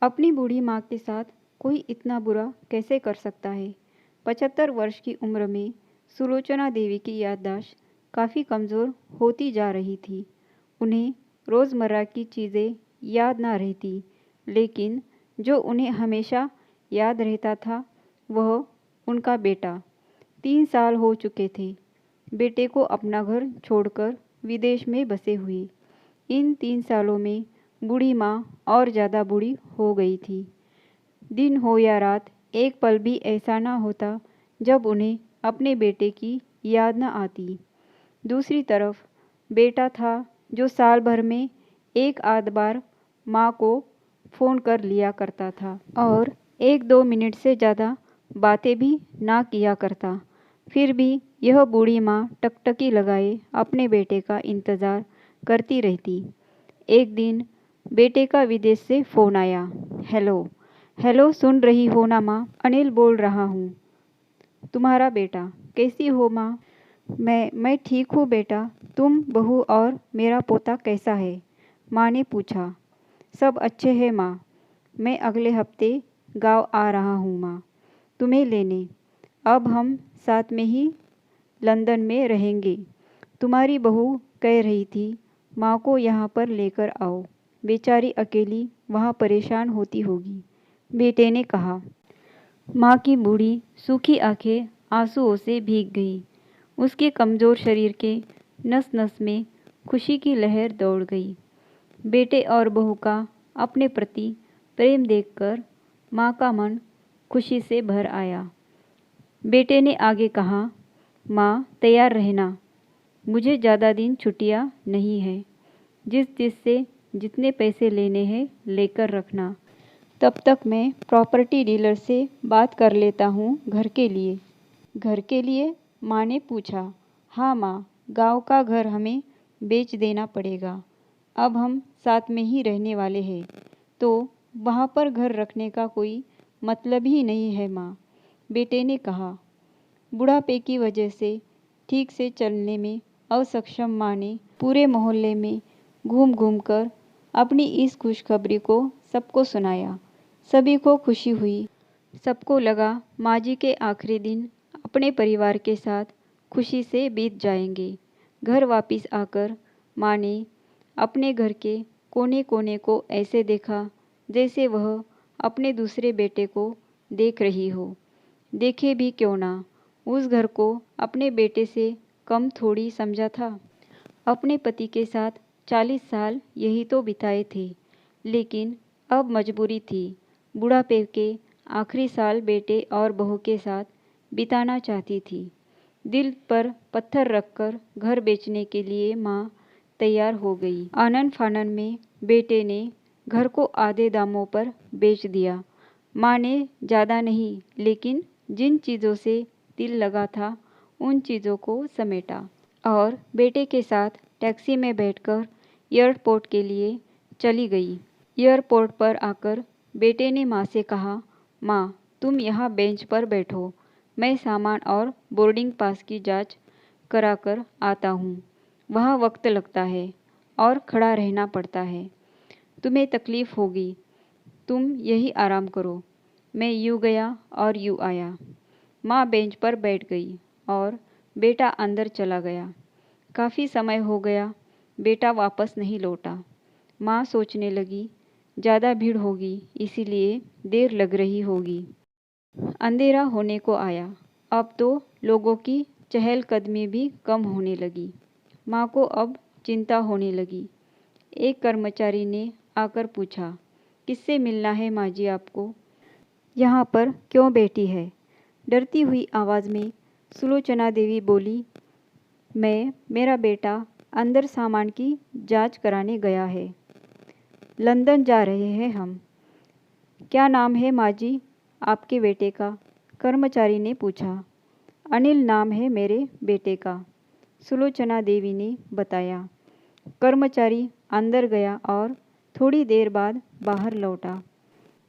अपनी बूढ़ी माँ के साथ कोई इतना बुरा कैसे कर सकता है। 75 वर्ष की उम्र में सुलोचना देवी की याददाश्त काफ़ी कमज़ोर होती जा रही थी। उन्हें रोज़मर्रा की चीज़ें याद ना रहती, लेकिन जो उन्हें हमेशा याद रहता था वह उनका बेटा। 3 साल हो चुके थे बेटे को अपना घर छोड़कर विदेश में बसे हुए। इन 3 सालों में बूढ़ी माँ और ज़्यादा बूढ़ी हो गई थी। दिन हो या रात, एक पल भी ऐसा ना होता जब उन्हें अपने बेटे की याद न आती। दूसरी तरफ बेटा था जो साल भर में एक आध बार माँ को फ़ोन कर लिया करता था और 1-2 मिनट से ज़्यादा बातें भी ना किया करता। फिर भी यह बूढ़ी माँ टकटकी लगाए अपने बेटे का इंतज़ार करती रहती। एक दिन बेटे का विदेश से फ़ोन आया। हेलो हेलो, सुन रही हो ना माँ? अनिल बोल रहा हूँ, तुम्हारा बेटा। कैसी हो माँ? मैं ठीक हूँ बेटा। तुम, बहू और मेरा पोता कैसा है? माँ ने पूछा। सब अच्छे हैं माँ। मैं अगले हफ्ते गांव आ रहा हूँ माँ, तुम्हें लेने। अब हम साथ में ही लंदन में रहेंगे। तुम्हारी बहू कह रही थी माँ को यहाँ पर लेकर आओ, बेचारी अकेली वहाँ परेशान होती होगी। बेटे ने कहा। माँ की बूढ़ी सूखी आंखें आंसुओं से भीग गई। उसके कमज़ोर शरीर के नस नस में खुशी की लहर दौड़ गई। बेटे और बहू का अपने प्रति प्रेम देखकर माँ का मन खुशी से भर आया। बेटे ने आगे कहा, माँ तैयार रहना, मुझे ज़्यादा दिन छुट्टियाँ नहीं हैं। जिस से जितने पैसे लेने हैं लेकर रखना। तब तक मैं प्रॉपर्टी डीलर से बात कर लेता हूँ घर के लिए। घर के लिए? माँ ने पूछा। हाँ माँ, गांव का घर हमें बेच देना पड़ेगा। अब हम साथ में ही रहने वाले हैं, तो वहाँ पर घर रखने का कोई मतलब ही नहीं है माँ, बेटे ने कहा। बुढ़ापे की वजह से ठीक से चलने में असक्षम माँ ने पूरे मोहल्ले में घूम घूम कर अपनी इस खुशखबरी को सबको सुनाया। सभी को खुशी हुई। सबको लगा माँ जी के आखिरी दिन अपने परिवार के साथ खुशी से बीत जाएंगे। घर वापस आकर माँ ने अपने घर के कोने कोने को ऐसे देखा जैसे वह अपने दूसरे बेटे को देख रही हो। देखे भी क्यों ना, उस घर को अपने बेटे से कम थोड़ी समझा था। अपने पति के साथ 40 साल यही तो बिताए थे, लेकिन अब मजबूरी थी। बुढ़ापे के आखिरी साल बेटे और बहू के साथ बिताना चाहती थी। दिल पर पत्थर रखकर घर बेचने के लिए माँ तैयार हो गई। आनन फानन में बेटे ने घर को आधे दामों पर बेच दिया। माँ ने ज़्यादा नहीं, लेकिन जिन चीज़ों से दिल लगा था उन चीज़ों को समेटा और बेटे के साथ टैक्सी में बैठकर एयरपोर्ट के लिए चली गई। एयरपोर्ट पर आकर बेटे ने माँ से कहा, माँ तुम यहाँ बेंच पर बैठो, मैं सामान और बोर्डिंग पास की जांच कराकर आता हूँ। वहाँ वक्त लगता है और खड़ा रहना पड़ता है, तुम्हें तकलीफ़ होगी, तुम यही आराम करो। मैं यूँ गया और यूँ आया। माँ बेंच पर बैठ गई और बेटा अंदर चला गया। काफ़ी समय हो गया, बेटा वापस नहीं लौटा। माँ सोचने लगी, ज़्यादा भीड़ होगी इसीलिए देर लग रही होगी। अंधेरा होने को आया। अब तो लोगों की चहलकदमी भी कम होने लगी। माँ को अब चिंता होने लगी। एक कर्मचारी ने आकर पूछा, किससे मिलना है माँ जी आपको? यहाँ पर क्यों बैठी है? डरती हुई आवाज़ में सुलोचना देवी बोली, मेरा बेटा अंदर सामान की जांच कराने गया है। लंदन जा रहे हैं हम। क्या नाम है माँ जी आपके बेटे का? कर्मचारी ने पूछा। अनिल नाम है मेरे बेटे का, सुलोचना देवी ने बताया। कर्मचारी अंदर गया और थोड़ी देर बाद बाहर लौटा।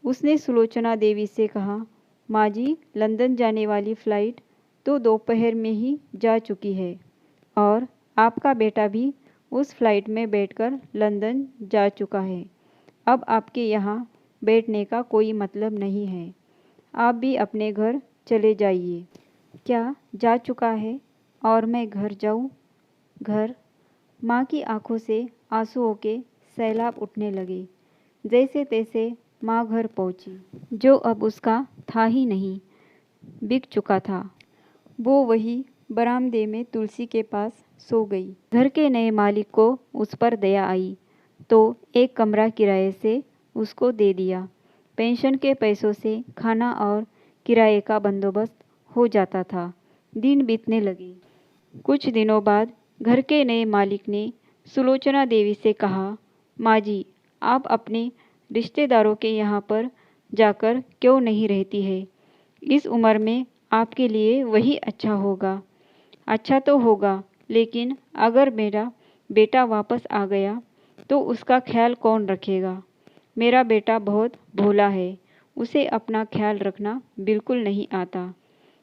उसने सुलोचना देवी से कहा, माँ जी लंदन जाने वाली फ़्लाइट तो दोपहर में ही जा चुकी है और आपका बेटा भी उस फ्लाइट में बैठकर लंदन जा चुका है। अब आपके यहाँ बैठने का कोई मतलब नहीं है। आप भी अपने घर चले जाइए। क्या जा चुका है और मैं घर जाऊं? घर? माँ की आंखों से आंसुओं के सैलाब उठने लगे। जैसे तैसे माँ घर पहुंची, जो अब उसका था ही नहीं, बिक चुका था। वो वही बरामदे में तुलसी के पास सो गई। घर के नए मालिक को उस पर दया आई तो एक कमरा किराए से उसको दे दिया। पेंशन के पैसों से खाना और किराए का बंदोबस्त हो जाता था। दिन बीतने लगे। कुछ दिनों बाद घर के नए मालिक ने सुलोचना देवी से कहा, माँ जी, आप अपने रिश्तेदारों के यहाँ पर जाकर क्यों नहीं रहती है? इस उम्र में आपके लिए वही अच्छा होगा। अच्छा तो होगा, लेकिन अगर मेरा बेटा वापस आ गया तो उसका ख्याल कौन रखेगा? मेरा बेटा बहुत भोला है, उसे अपना ख्याल रखना बिल्कुल नहीं आता।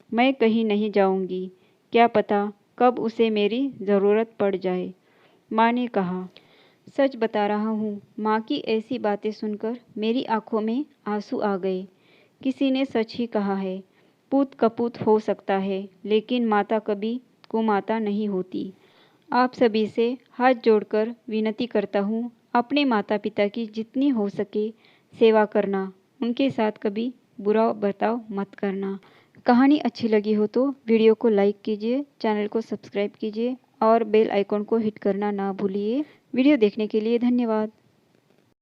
मैं कहीं नहीं जाऊंगी, क्या पता कब उसे मेरी ज़रूरत पड़ जाए। माँ ने कहा, सच बता रहा हूँ, माँ की ऐसी बातें सुनकर मेरी आंखों में आंसू आ गए। किसी ने सच ही कहा है, पूत कपूत हो सकता है, लेकिन माता कभी कुमाता नहीं होती। आप सभी से हाथ जोड़कर विनती करता हूँ, अपने माता पिता की जितनी हो सके सेवा करना, उनके साथ कभी बुरा बर्ताव मत करना। कहानी अच्छी लगी हो तो वीडियो को लाइक कीजिए, चैनल को सब्सक्राइब कीजिए और बेल आइकॉन को हिट करना ना भूलिए। वीडियो देखने के लिए धन्यवाद।